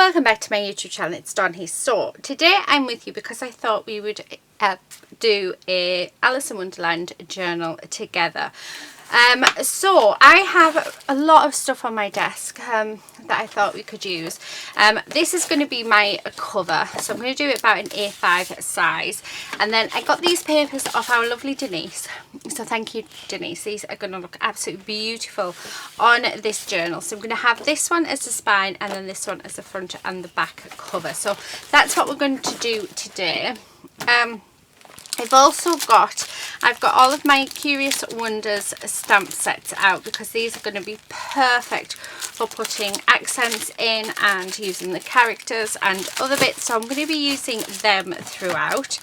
welcome back to my YouTube channel. It's Dawn here. So today I'm with you because I thought we would do a Alice in Wonderland journal together. So I have a lot of stuff on my desk that I thought we could use. This is going to be my cover, so I'm going to do it about an A5 size, and then I got these papers off our lovely Denise, so thank you Denise. These are going to look absolutely beautiful on this journal. So I'm going to have this one as the spine and then this one as the front and the back cover. So that's what we're going to do today. I've got all of my Curious Wonders stamp sets out because these are going to be perfect for putting accents in and using the characters and other bits, so I'm going to be using them throughout.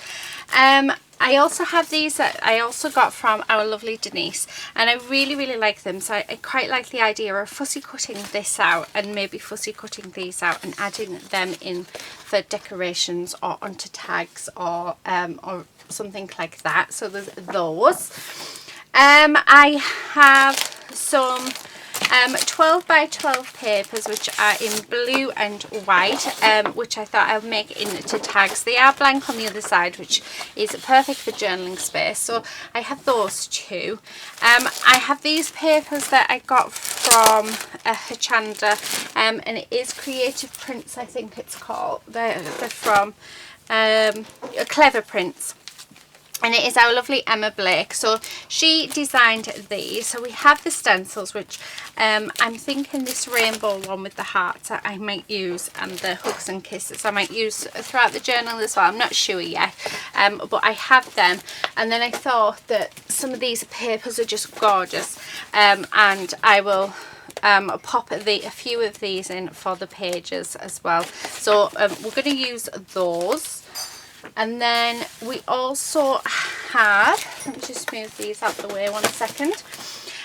I also have these that I also got from our lovely Denise, and I really like them, so I quite like the idea of fussy cutting this out and maybe fussy cutting these out and adding them in for decorations or onto tags or something like that. So there's those. I have some 12 by 12 papers which are in blue and white, which I thought I'll make into tags. They are blank on the other side, which is perfect for journaling space, so I have those two. I have these papers that I got from Hachanda, and it is Creative Prints, I think it's called. They're from Clever Prints. And it is our lovely Emma Blake, so she designed these. So we have the stencils, which I'm thinking this rainbow one with the hearts that I might use, and the hugs and kisses I might use throughout the journal as well. I'm not sure yet, but I have them. And then I thought that some of these papers are just gorgeous, and I will pop a few of these in for the pages as well. So we're going to use those. And then we also have, let me just move these out the way 1 second.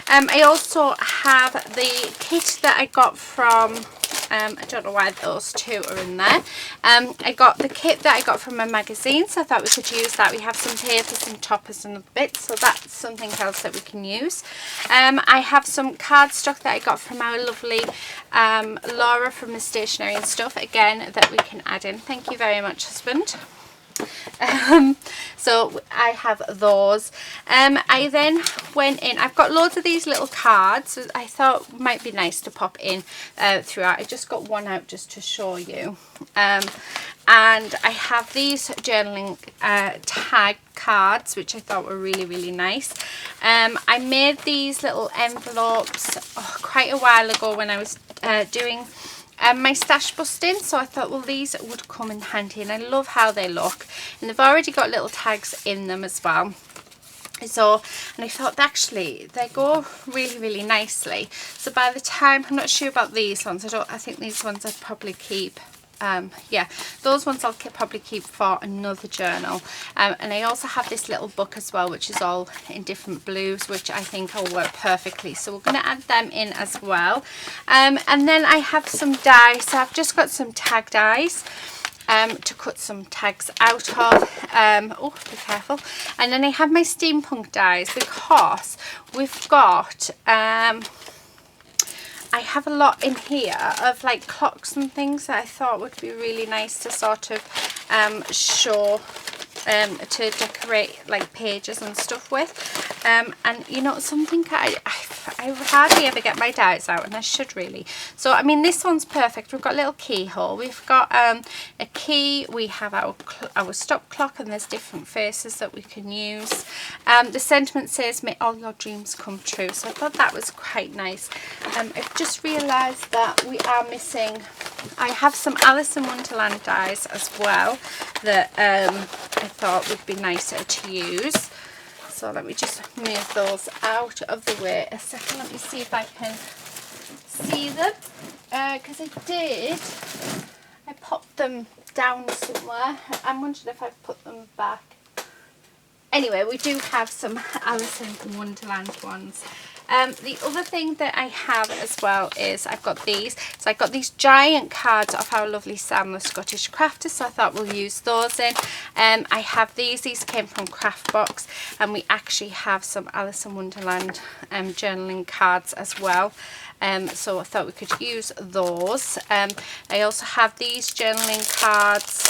I also have the kit that I got from, I don't know why those two are in there. I got the kit that I got from a magazine, so I thought we could use that. We have some papers and toppers and bits, so that's something else that we can use. I have some cardstock that I got from our lovely Laura from the Stationery and Stuff, again, that we can add in. Thank you very much, husband. So I have those. I then went in, I've got loads of these little cards I thought might be nice to pop in throughout. I just got one out just to show you, and I have these journaling tag cards which I thought were really nice. I made these little envelopes quite a while ago when I was doing my stash busting, so I thought, well, these would come in handy, and I love how they look, and they've already got little tags in them as well. So, and I thought actually they go really nicely. So by the time, I'm not sure about these ones, I think these ones I'd probably keep. Yeah, those ones I'll probably keep for another journal. And I also have this little book as well, which is all in different blues, which I think will work perfectly, so we're going to add them in as well. And then I have some dies, so I've just got some tag dies to cut some tags out of. Oh, be careful. And then I have my steampunk dies because we've got I have a lot in here of like clocks and things that I thought would be really nice to sort of show, to decorate like pages and stuff with. And you know, something I hardly ever get my dies out, and I should really. So I mean, this one's perfect. We've got a little keyhole, we've got a key, we have our stop clock, and there's different faces that we can use. The sentiment says, may all your dreams come true, so I thought that was quite nice. I've just realised that we are missing, I have some Alice in Wonderland dies as well that I thought would be nicer to use. So let me just move those out of the way a second. Let me see if I can see them, because I popped them down somewhere. I'm wondering if I've put them back. Anyway, we do have some Alice in Wonderland ones The other thing that I have as well is I've got these. So I got these giant cards of our lovely Sam the Scottish Crafter, so I thought we'll use those in. I have these came from Craftbox, and we actually have some Alice in Wonderland journaling cards as well. So I thought we could use those. I also have these journaling cards.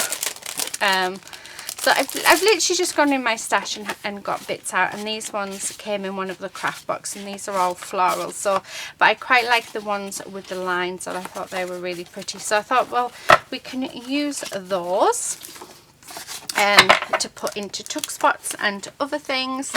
So I've literally just gone in my stash and got bits out, and these ones came in one of the craft box, and these are all floral. So, but I quite like the ones with the lines, and I thought they were really pretty. So I thought, well, we can use those to put into tuck spots and other things.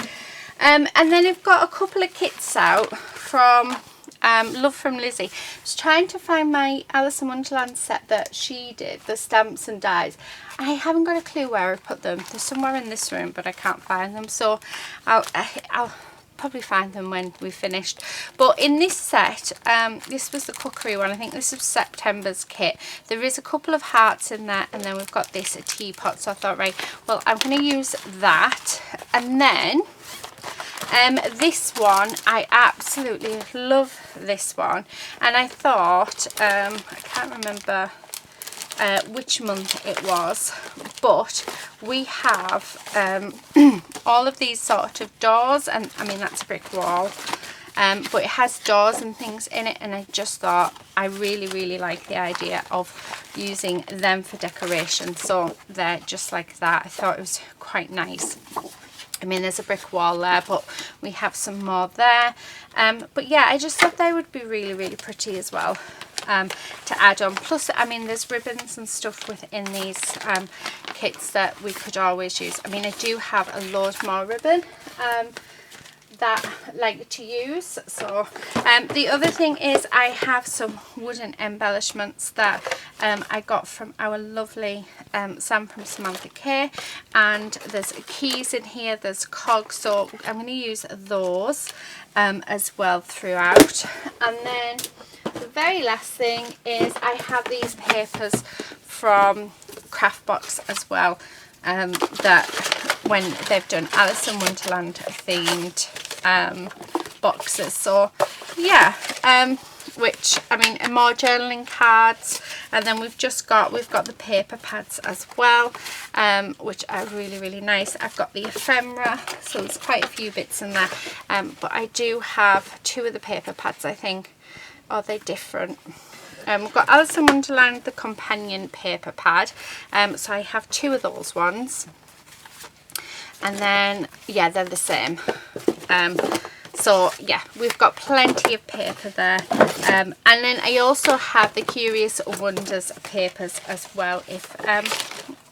And then I've got a couple of kits out from Love from Lizzie. I was trying to find my Alice in Wonderland set that she did, the stamps and dies. I haven't got a clue where I put them. They're somewhere in this room, but I can't find them. So I'll probably find them when we've finished. But in this set, this was the cookery one. I think this is September's kit. There is a couple of hearts in there, and then we've got this teapot. So I thought, right, well, I'm going to use that. And then this one, I absolutely love this one, and I thought, I can't remember which month it was, but we have all of these sort of doors, and I mean that's a brick wall, but it has doors and things in it, and I just thought I really like the idea of using them for decoration. So they're just like that. I thought it was quite nice. I mean, there's a brick wall there, but we have some more there. But yeah, I just thought they would be really pretty as well to add on. Plus, I mean, there's ribbons and stuff within these kits that we could always use. I mean, I do have a load more ribbon that I like to use. So the other thing is I have some wooden embellishments that I got from our lovely Sam from Samantha K, and there's keys in here, there's cogs, so I'm going to use those as well throughout. And then the very last thing is I have these papers from Craftbox as well, that when they've done Alice in Wonderland themed boxes. So yeah, which, I mean, more journaling cards, and then we've got the paper pads as well, which are really nice. I've got the ephemera, so there's quite a few bits in there, but I do have two of the paper pads, I think. Are they different? We've got Alice in Wonderland, the companion paper pad, so I have two of those ones, and then yeah, they're the same. So yeah, we've got plenty of paper there, and then I also have the Curious Wonders papers as well.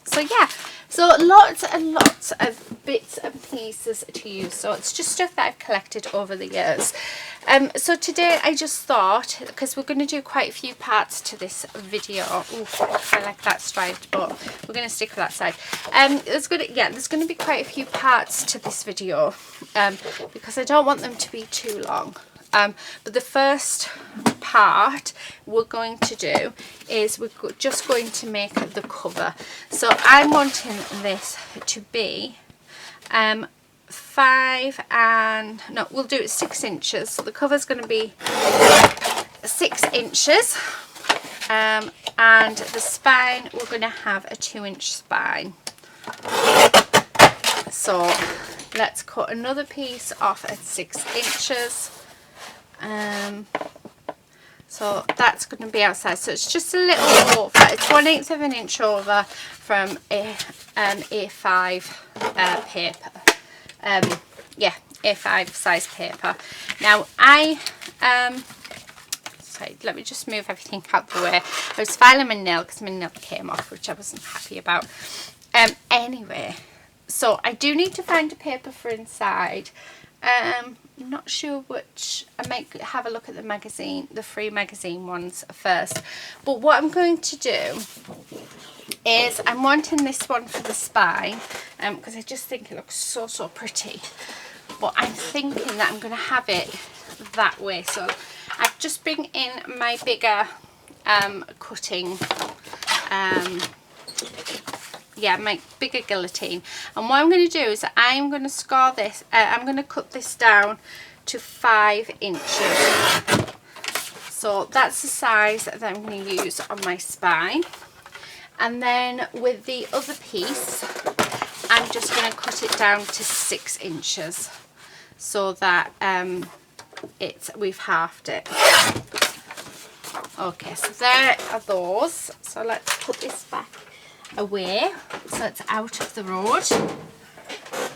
So yeah, so lots and lots of bits and pieces to use. So it's just stuff that I've collected over the years. So today I just thought, because we're going to do quite a few parts to this video. Ooh, I like that striped, but we're going to stick with that side. There's going to be quite a few parts to this video, because I don't want them to be too long. But the first part we're going to do is we're just going to make the cover. So I'm wanting this to be 6 inches. So the cover's going to be 6 inches, and the spine, we're going to have a 2-inch spine. So let's cut another piece off at 6 inches. So that's going to be outside, so it's just a little over, it's 1/8 of an inch over from a A5 paper, yeah, A5 size paper. Now sorry, let me just move everything out the way. I was filing my nail because my nail came off, which I wasn't happy about. Anyway, so I do need to find a paper for inside. I'm not sure which. I might have a look at the magazine, the free magazine ones first. But what I'm going to do is I'm wanting this one for the spine, because I just think it looks so pretty. But I'm thinking that I'm going to have it that way. So I've just bring in my bigger cutting, my bigger guillotine, and what I'm going to do is I'm going to score this, I'm going to cut this down to 5 inches. So that's the size that I'm going to use on my spine. And then with the other piece, I'm just going to cut it down to 6 inches so that we've halved it. Okay, so there are those. So let's put this back away so it's out of the road.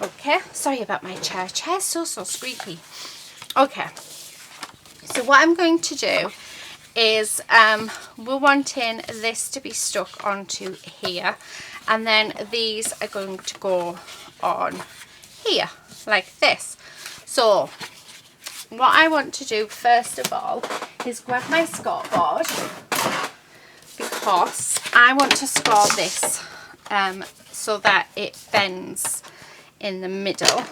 Okay, sorry about my chair. Chair's so squeaky. Okay, so what I'm going to do is we're wanting this to be stuck onto here, and then these are going to go on here like this. So what I want to do first of all is grab my scoreboard, because I want to score this so that it bends in the middle.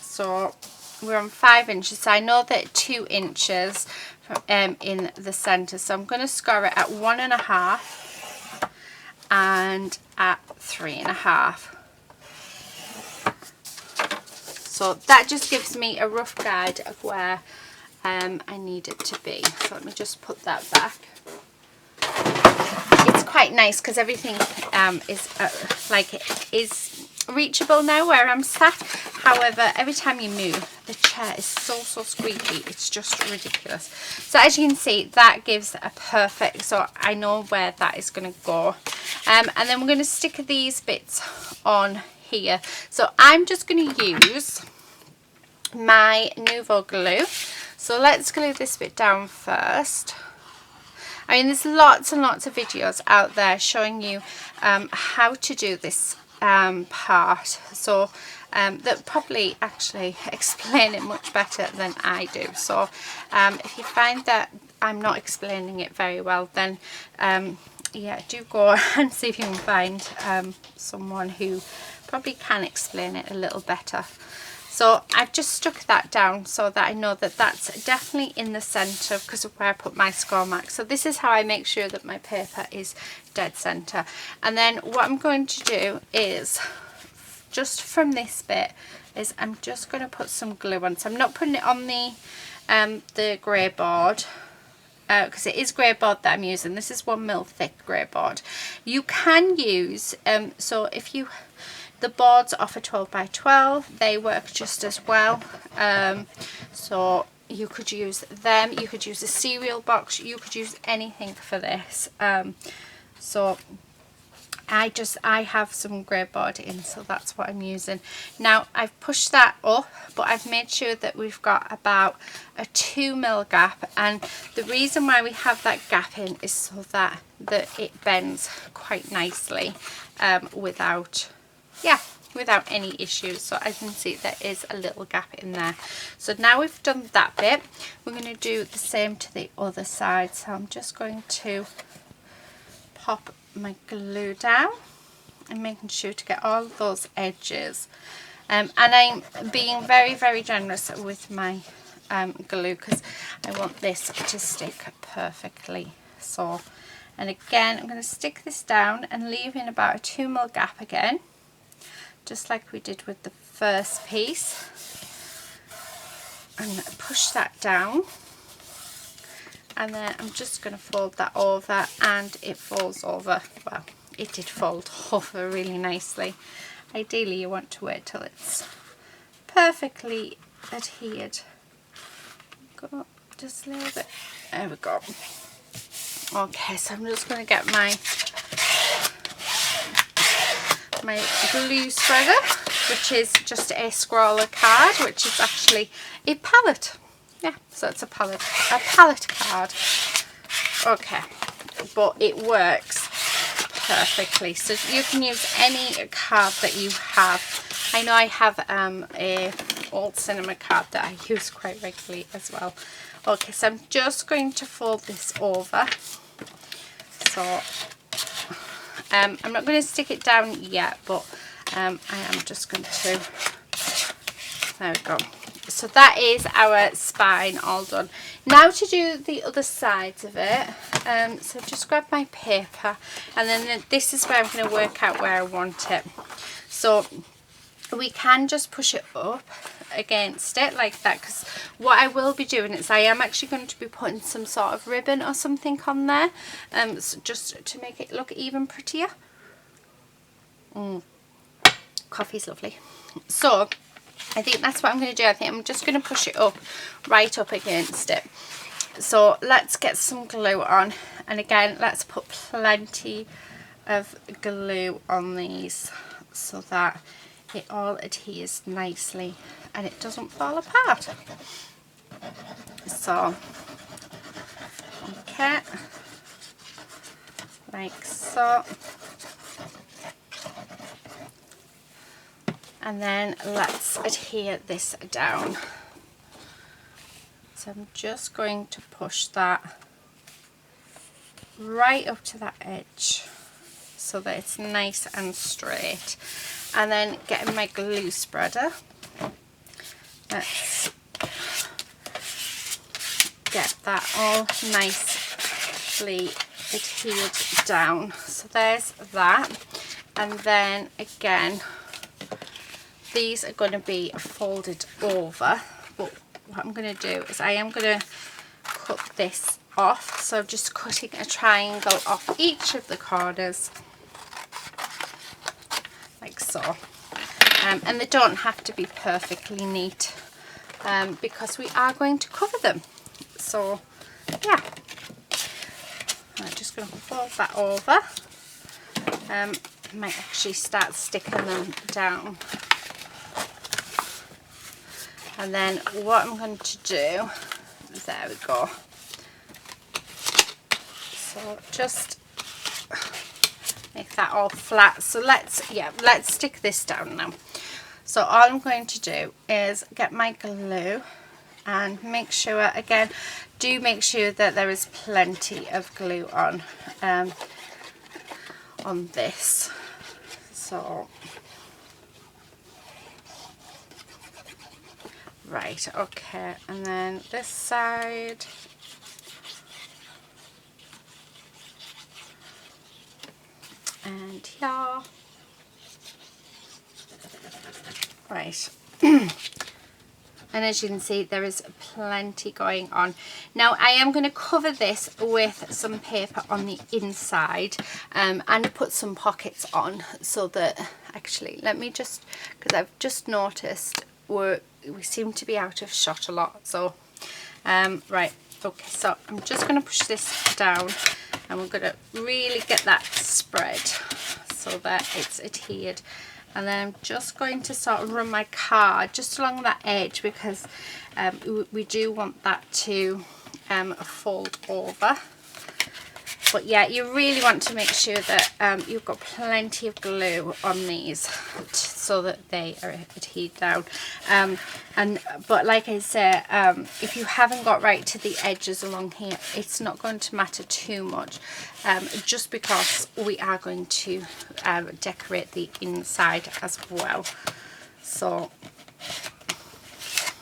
So we're on 5 inches, so I know that 2 inches in the center, so I'm going to score it at 1.5 and at 3.5. So that just gives me a rough guide of where I need it to be. So let me just put that back. It's quite nice because everything is reachable now where I'm sat. However, every time you move, the chair is so squeaky. It's just ridiculous. So as you can see, that gives a perfect, so I know where that is going to go. And then we're going to stick these bits on here. So I'm just going to use my Nouveau glue. So let's glue this bit down first. I mean, there's lots and lots of videos out there showing you how to do this part, so that probably actually explain it much better than I do. So if you find that I'm not explaining it very well, then yeah, do go and see if you can find someone who probably can explain it a little better. So I've just stuck that down so that I know that that's definitely in the centre because of where I put my score mark. So this is how I make sure that my paper is dead centre. And then what I'm going to do is, just from this bit, is I'm just going to put some glue on. So I'm not putting it on the grey board, because it is grey board that I'm using. This is 1mm thick grey board. You can use, so if you, the boards offer 12 by 12, they work just as well. So you could use them, you could use a cereal box, you could use anything for this. So I have some grey board in, so that's what I'm using. Now I've pushed that up, but I've made sure that we've got about a 2mm gap, and the reason why we have that gap in is so that it bends quite nicely without any issues. So as you can see, there is a little gap in there. So now we've done that bit, we're going to do the same to the other side. So I'm just going to pop my glue down and making sure to get all of those edges, and I'm being very generous with my glue because I want this to stick perfectly. So, and again, I'm going to stick this down and leave in about a 2mm gap again, just like we did with the first piece, and push that down. And then I'm just going to fold that over, and it folds over, well, it did fold over really nicely. Ideally you want to wait till it's perfectly adhered. Go just a little bit, there we go. Okay, so I'm just going to get my glue spreader, which is just a scroller card, which is actually a palette. Yeah, so it's a palette card. Okay, but it works perfectly. So you can use any card that you have. I know I have a old cinema card that I use quite regularly as well. Okay, so I'm just going to fold this over. So I'm not going to stick it down yet, but I am just going to, there we go. So that is our spine all done. Now to do the other sides of it, so just grab my paper, and then this is where I'm going to work out where I want it. So we can just push it up against it like that, because what I will be doing is I am actually going to be putting some sort of ribbon or something on there, so just to make it look even prettier. Coffee's lovely. So I think that's what I'm going to do. I think I'm just going to push it up, right up against it. So let's get some glue on, and again let's put plenty of glue on these so that it all adheres nicely and it doesn't fall apart. So okay, like so. And then let's adhere this down. So I'm just going to push that right up to that edge so that it's nice and straight. And then getting my glue spreader, let's get that all nicely adhered down. So there's that. And then again, these are going to be folded over, but what I'm going to do is I am going to cut this off. So I'm just cutting a triangle off each of the corners like so, and they don't have to be perfectly neat, because we are going to cover them. So yeah, I'm just going to fold that over. Might actually start sticking them down. And then what I'm going to do, there we go. So just make that all flat. So let's stick this down now. So all I'm going to do is get my glue and make sure, again, do make sure that there is plenty of glue on this. So right, okay, and then this side. And here. Right. And as you can see, there is plenty going on. Now I am going to cover this with some paper on the inside, and put some pockets on, so that, actually, let me just, because I've just noticed we seem to be out of shot a lot. So right, okay, so I'm just going to push this down, and we're going to really get that spread so that it's adhered. And then I'm just going to sort of run my card just along that edge, because we do want that to fold over. But yeah, you really want to make sure that you've got plenty of glue on these so that they are adhered down. But like I say, if you haven't got right to the edges along here, it's not going to matter too much, just because we are going to decorate the inside as well. So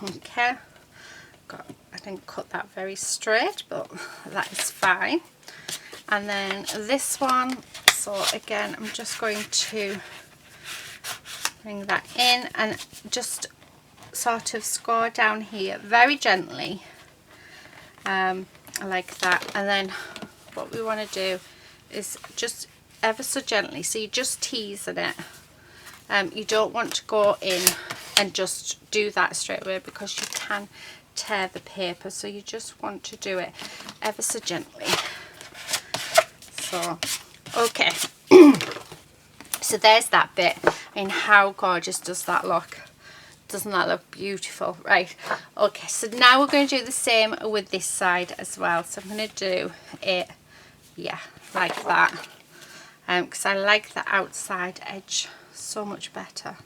okay, I didn't cut that very straight, but that is fine. And then this one, so again, I'm just going to bring that in and just sort of score down here very gently, like that. And then what we want to do is just ever so gently, so you're just teasing it. You don't want to go in and just do that straight away, because you can tear the paper, so you just want to do it ever so gently. So okay, so there's that bit. I mean, how gorgeous does that look? Doesn't that look beautiful? Right, okay, so now we're going to do the same with this side as well. So I'm going to do it, yeah, like that, because I like the outside edge so much better.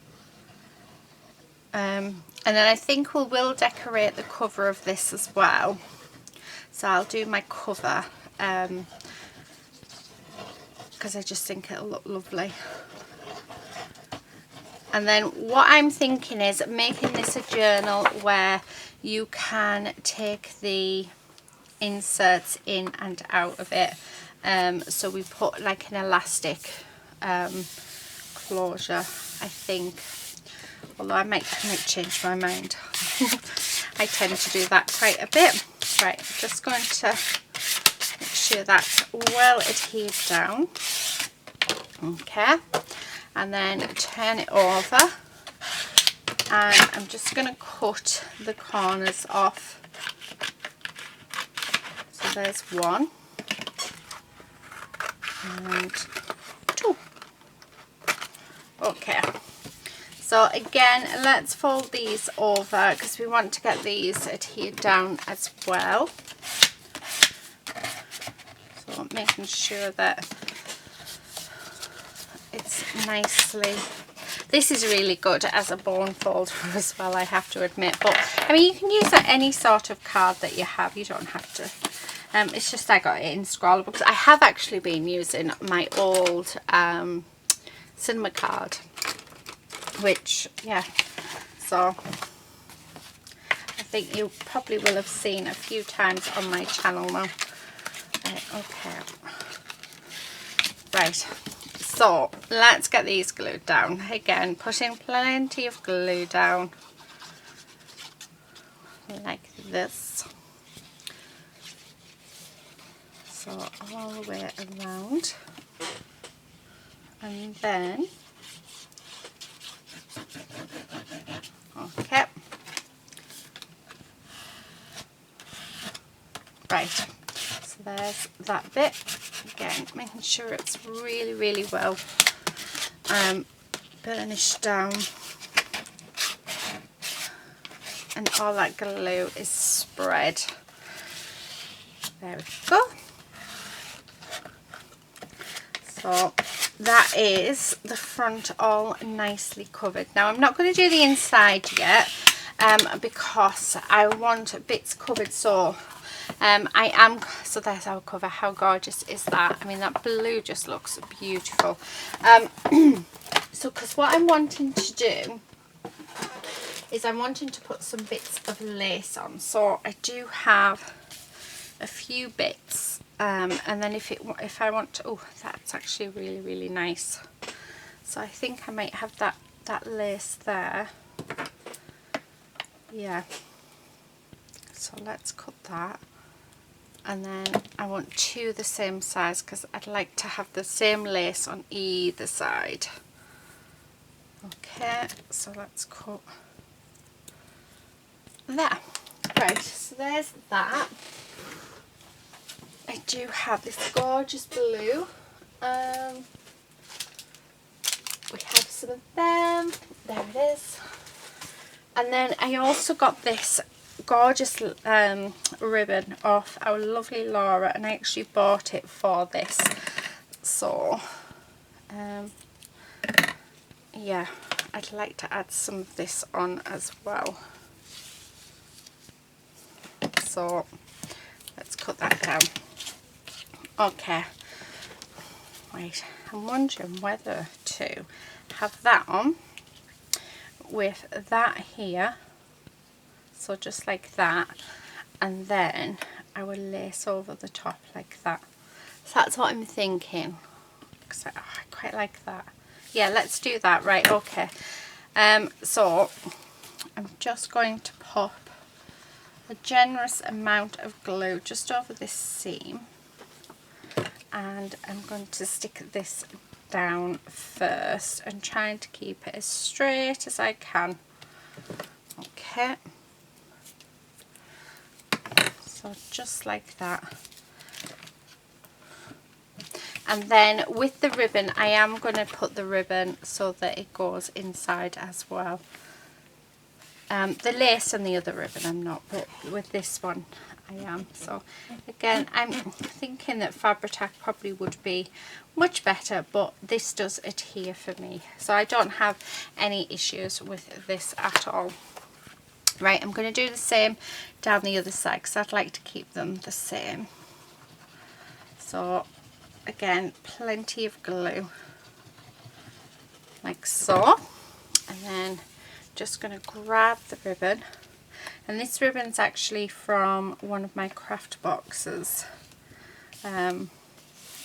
And then I think we will decorate the cover of this as well. So I'll do my cover, because I just think it'll look lovely. And then what I'm thinking is making this a journal where you can take the inserts in and out of it. So we put like an elastic closure, I think, although I might change my mind. I tend to do that quite a bit. Right, I'm just going to make sure that's well adhered down. Okay, and then turn it over, and I'm just going to cut the corners off. So there's one and two. Okay, so again, let's fold these over because we want to get these adhered down as well. So making sure that it's nicely, this is really good as a bone folder as well, I have to admit, but I mean, you can use any sort of card that you have, you don't have to. It's just I got it in scroll books. I have actually been using my old cinema card, which, yeah, so I think you probably will have seen a few times on my channel now. Okay, right, so let's get these glued down. Again, putting plenty of glue down like this, so all the way around, and then okay, right, so there's that bit. Again, making sure it's really, really well burnished down, and all that glue is spread. There we go. So that is the front all nicely covered. Now I'm not going to do the inside yet because I want bits covered, so so there's our cover. How gorgeous is that? I mean, that blue just looks beautiful. So because what I'm wanting to do is I'm wanting to put some bits of lace on, so I do have a few bits, and then if I want to, oh, that's actually really, really nice. So I think I might have that lace there. Yeah, so let's cut that, and then I want two the same size because I'd like to have the same lace on either side. Okay, so let's cut there. Right, so there's that. I do have this gorgeous blue. We have some of them. There it is. And then I also got this gorgeous ribbon off our lovely Laura, and I actually bought it for this. So yeah, I'd like to add some of this on as well. So let's cut that down. Okay, right, I'm wondering whether to have that on with that here, so just like that, and then I will lace over the top like that. So that's what I'm thinking, because I quite like that. Yeah, let's do that. Right, okay. So I'm just going to pop a generous amount of glue just over this seam, and I'm going to stick this down first and trying to keep it as straight as I can. Okay, so just like that. And then with the ribbon, I am going to put the ribbon so that it goes inside as well. The lace and the other ribbon I'm not, but with this one I am. So again, I'm thinking that Fabri-Tac probably would be much better, but this does adhere for me, so I don't have any issues with this at all. Right, I'm going to do the same down the other side because I'd like to keep them the same. So again, plenty of glue like so, and then just going to grab the ribbon, and this ribbon's actually from one of my craft boxes.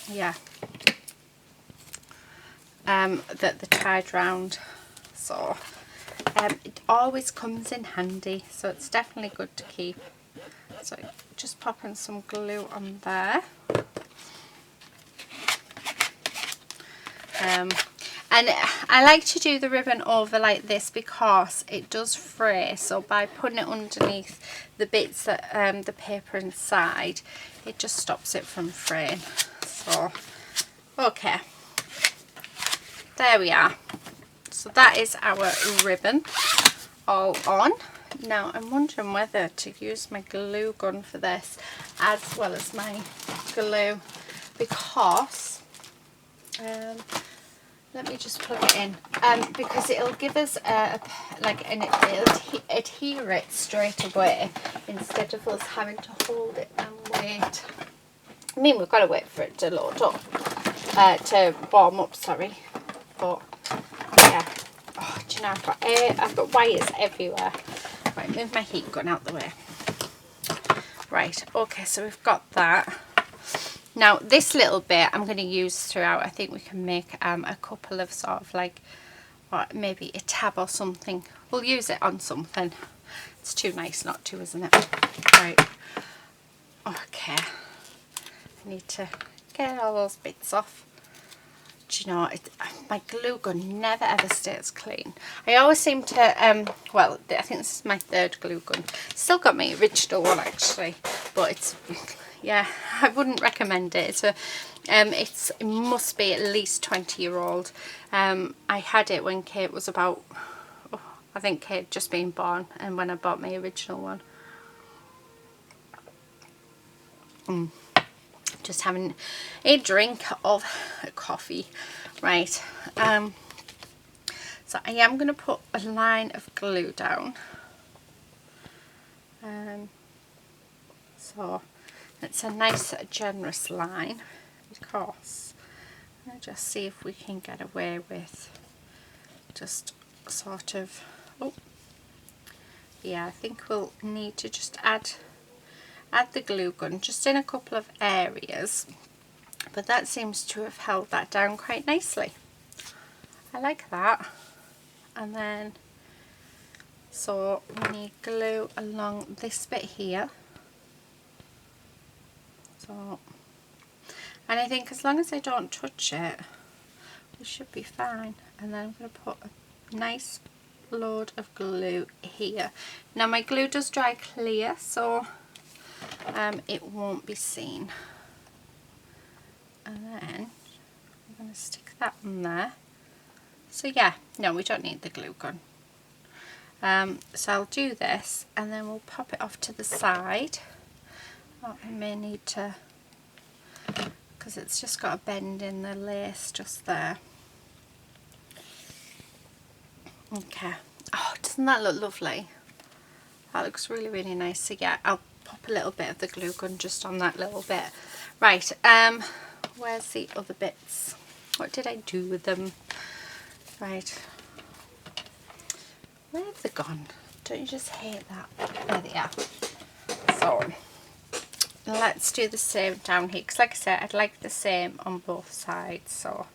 Yeah, that they tied round. So it always comes in handy, so it's definitely good to keep. So just popping some glue on there. And I like to do the ribbon over like this because it does fray, so by putting it underneath the bits that the paper inside, it just stops it from fraying. So okay, there we are. So that is our ribbon all on. Now I'm wondering whether to use my glue gun for this as well as my glue, because let me just plug it in, because it'll give us it'll adhere it straight away instead of us having to hold it and wait. I mean, we've got to wait for it to load up, to warm up, sorry. But yeah, oh, do you know, I've got wires everywhere. Right, move my heat gun out the way. Right, okay, so we've got that. Now this little bit I'm going to use throughout. I think we can make a couple of sort of like, or maybe a tab or something. We'll use it on something. It's too nice not to, isn't it? Right. Okay. I need to get all those bits off. Do you know, my glue gun never ever stays clean. I always seem to, well, I think this is my third glue gun. Still got my original one actually, but it's, yeah, I wouldn't recommend it. It must be at least 20-year-old. I had it when Kate was about, I think Kate had just been born, and when I bought my original one. Just having a drink of coffee. Right, so I am going to put a line of glue down. So it's a nice generous line, because I'll just see if we can get away with just sort of, oh yeah, I think we'll need to just add the glue gun just in a couple of areas, but that seems to have held that down quite nicely. I like that. And then so we need glue along this bit here. So, and I think as long as I don't touch it, we should be fine. And then I'm going to put a nice load of glue here. Now my glue does dry clear, so it won't be seen. And then I'm going to stick that in there. So yeah, no, we don't need the glue gun. So I'll do this and then we'll pop it off to the side. Oh, I may need to, because it's just got a bend in the lace just there. Okay. Oh, doesn't that look lovely? That looks really, really nice. So yeah, I'll pop a little bit of the glue gun just on that little bit. Right, where's the other bits? What did I do with them? Right, where have they gone? Don't you just hate that? There they are. So let's do the same down here, because like I said, I'd like the same on both sides. So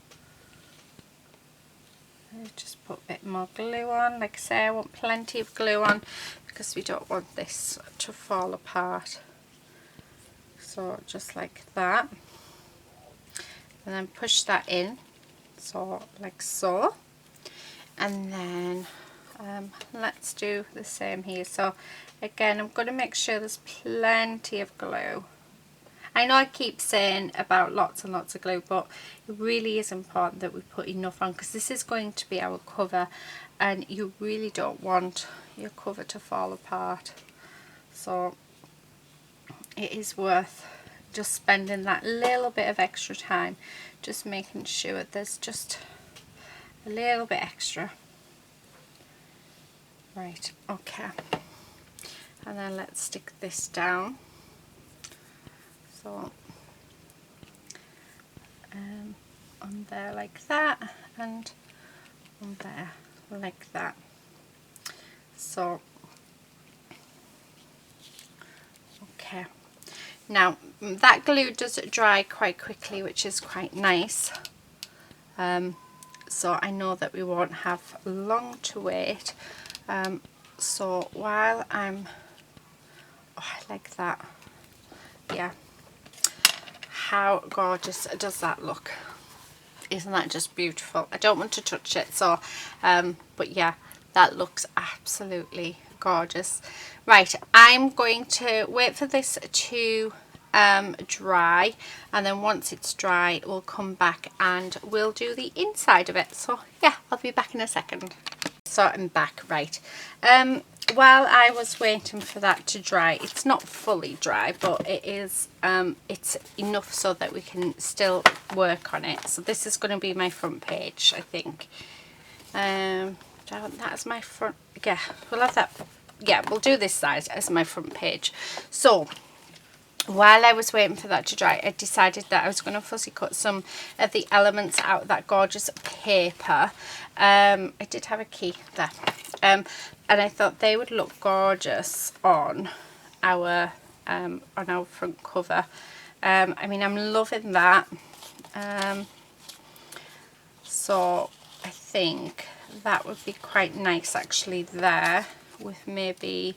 I'll just put a bit more glue on. Like I say, I want plenty of glue on because we don't want this to fall apart. So just like that, and then push that in, so like so. And then let's do the same here. So again, I'm going to make sure there's plenty of glue. I know I keep saying about lots and lots of glue, but it really is important that we put enough on, because this is going to be our cover and you really don't want your cover to fall apart. So it is worth just spending that little bit of extra time just making sure there's just a little bit extra. Right, okay, and then let's stick this down. So on there like that, and on there like that. So okay, now that glue does dry quite quickly, which is quite nice. So I know that we won't have long to wait. So while I'm, oh, I like that. Yeah, how gorgeous does that look? Isn't that just beautiful? I don't want to touch it, so but yeah, that looks absolutely gorgeous. Right, I'm going to wait for this to dry, and then once it's dry we'll come back and we'll do the inside of it. So yeah, I'll be back in a second. So I'm back. Right, while I was waiting for that to dry, it's not fully dry, but it is it's enough so that we can still work on it. So this is going to be my front page, I think. Do I want that as my front? Yeah, we'll have that. Yeah, we'll do this side as my front page. So while I was waiting for that to dry, I decided that I was going to fussy cut some of the elements out of that gorgeous paper. I did have a key there, and I thought they would look gorgeous on our front cover. I mean, I'm loving that. So I think that would be quite nice actually there, with maybe,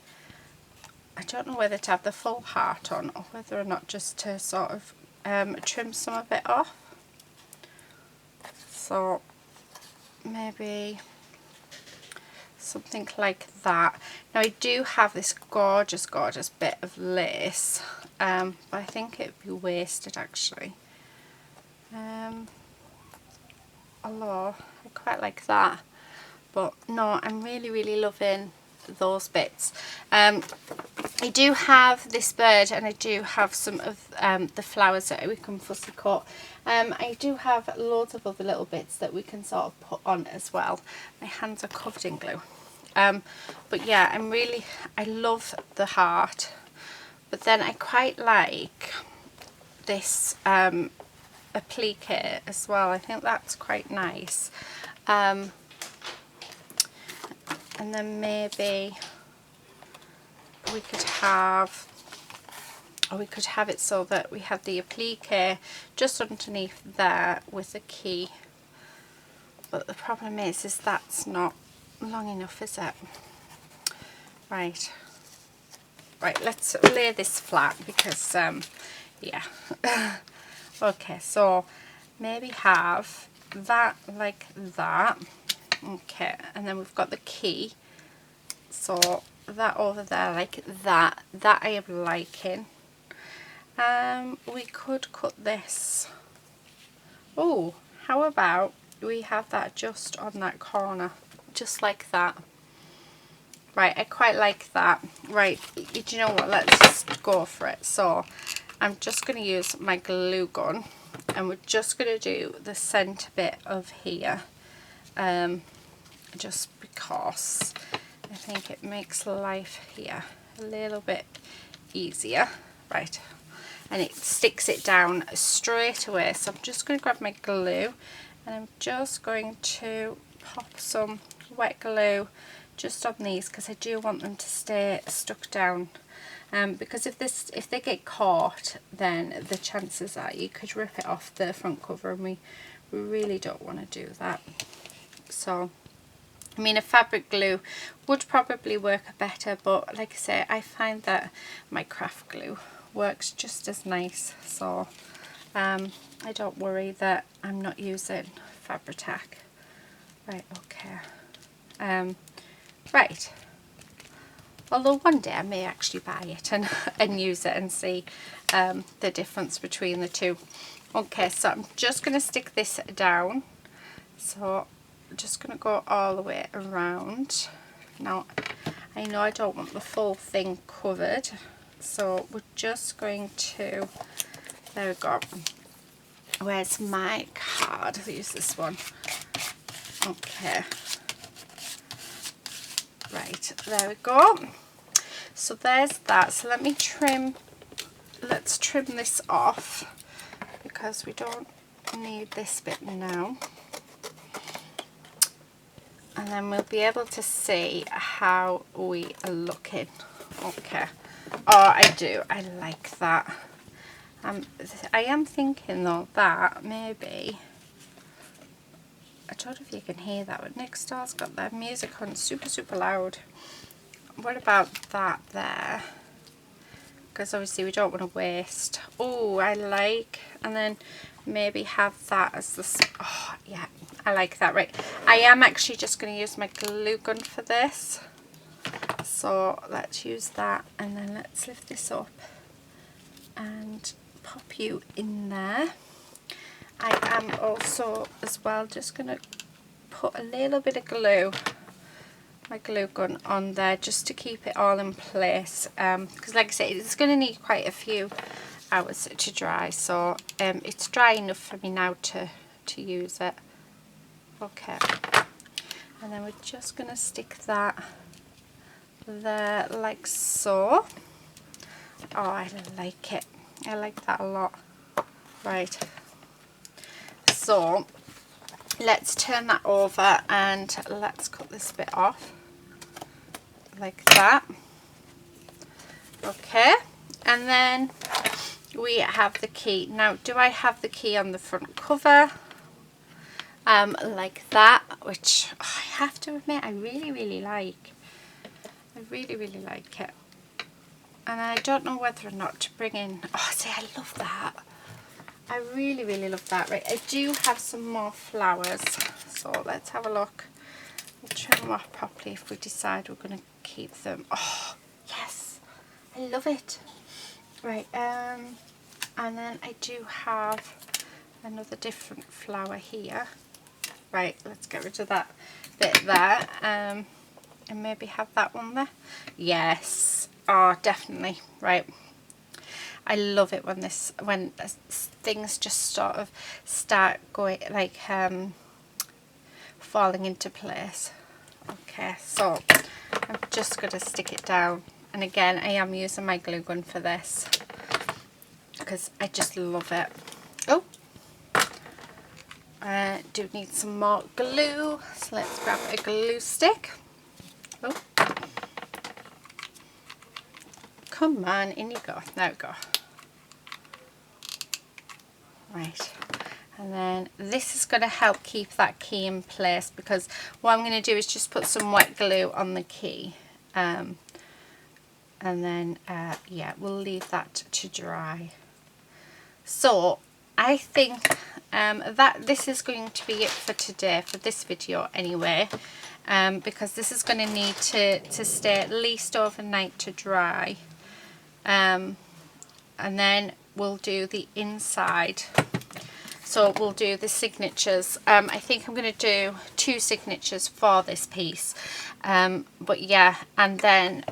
I don't know whether to have the full heart on or whether or not just to sort of trim some of it off. So maybe something like that. Now I do have this gorgeous bit of lace, but I think it would be wasted actually. Although I quite like that, but no, I'm really loving those bits. I do have this bird, and I do have some of the flowers that we can fussy cut. I do have loads of other little bits that we can sort of put on as well. My hands are covered in glue. But yeah, I love the heart, but then I quite like this applique as well. I think that's quite nice. And then maybe we could have, or we could have it so that we have the applique just underneath there with the key. But the problem is that's not long enough, is it? Right, let's lay this flat because yeah. Okay, so maybe have that like that. Okay, and then we've got the key, so that over there like that. That I am liking. We could cut this. Oh, how about we have that just on that corner, just like that. Right, I quite like that. Right, do you know what, let's just go for it. So I'm just going to use my glue gun, and we're just going to do the centre bit of here, just because I think it makes life here a little bit easier. Right, and it sticks it down straight away. So I'm just going to grab my glue, and I'm just going to pop some wet glue just on these, because I do want them to stay stuck down. Because if they get caught, then the chances are you could rip it off the front cover, and we really don't want to do that. So I mean, a fabric glue would probably work better, but like I say, I find that my craft glue works just as nice. So I don't worry that I'm not using Fabri-Tac. Right, okay. Right. Although one day I may actually buy it and use it and see the difference between the two. Okay, so I'm just going to stick this down. So I'm just going to go all the way around. Now, I know I don't want the full thing covered, so we're just going to, there we go. Where's my card? I'll use this one. Okay. Right, there we go. So there's that. So let's trim this off, because we don't need this bit now. And then we'll be able to see how we are looking. Okay. Oh, I like that. I am thinking though that maybe I don't know if you can hear that, but next door's got their music on super loud. What about that there? Because obviously we don't want to waste. Oh, I like, and then maybe have that as this. Oh yeah, I like that. Right, I am actually just going to use my glue gun for this. So let's use that, and then let's lift this up and pop you in there. I am also as well just going to put a little bit of glue, my glue gun, on there just to keep it all in place, because like I said, it's going to need quite a few hours to dry, so it's dry enough for me now to use it. Okay, and then we're just going to stick that there like so. Oh, I like it. I like that a lot. Right, so let's turn that over and let's cut this bit off like that. Okay, and then we have the key. Now, do I have the key on the front cover? Like that, which I have to admit I really like. I really like it. And I don't know whether or not to bring in, oh see, I love that. I really love that. Right, I do have some more flowers, so let's have a look. We'll trim them off properly if we decide we're going to keep them. Oh yes, I love it. Right, and then I do have another different flower here. Right, let's get rid of that bit there, and maybe have that one there. Yes, oh definitely. Right, I love it when things just sort of start going like falling into place. Okay, so I'm just going to stick it down, and again I am using my glue gun for this because I just love it. Oh, I do need some more glue, so let's grab a glue stick. Oh, come on, in you go. There we go. Right, and then this is going to help keep that key in place, because what I'm going to do is just put some wet glue on the key, and then yeah, we'll leave that to dry. So I think that this is going to be it for today, for this video anyway, because this is going to need to stay at least overnight to dry, and then we'll do the inside. So we'll do the signatures. I think I'm going to do 2 signatures for this piece, but yeah, and then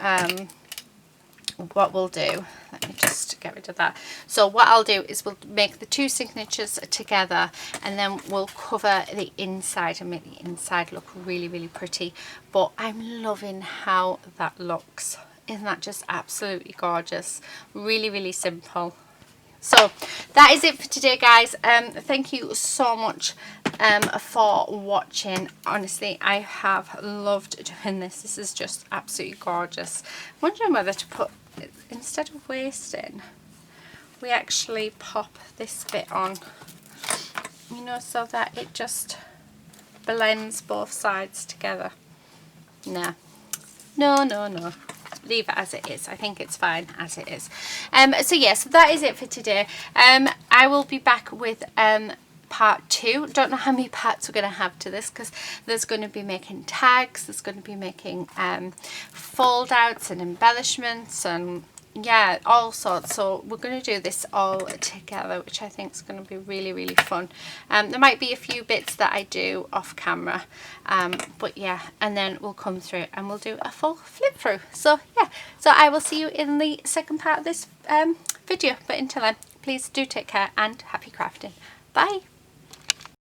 what we'll do, let me just get rid of that. So what I'll do is we'll make the 2 signatures together, and then we'll cover the inside and make the inside look really pretty. But I'm loving how that looks. Isn't that just absolutely gorgeous? Really simple. So that is it for today, guys. Thank you so much for watching. Honestly, I have loved doing this. This is just absolutely gorgeous. I'm wondering whether to put, instead of wasting, we actually pop this bit on, you know, so that it just blends both sides together. No, leave it as it is. I think it's fine as it is. So yes, so that is it for today. I will be back with part 2. Don't know how many parts we're going to have to this, because there's going to be making tags, there's going to be making fold outs and embellishments, and yeah, all sorts. So we're going to do this all together, which I think is going to be really fun. There might be a few bits that I do off camera, but yeah, and then we'll come through and we'll do a full flip through. So yeah, so I will see you in the second part of this video, but until then, please do take care and happy crafting. Bye.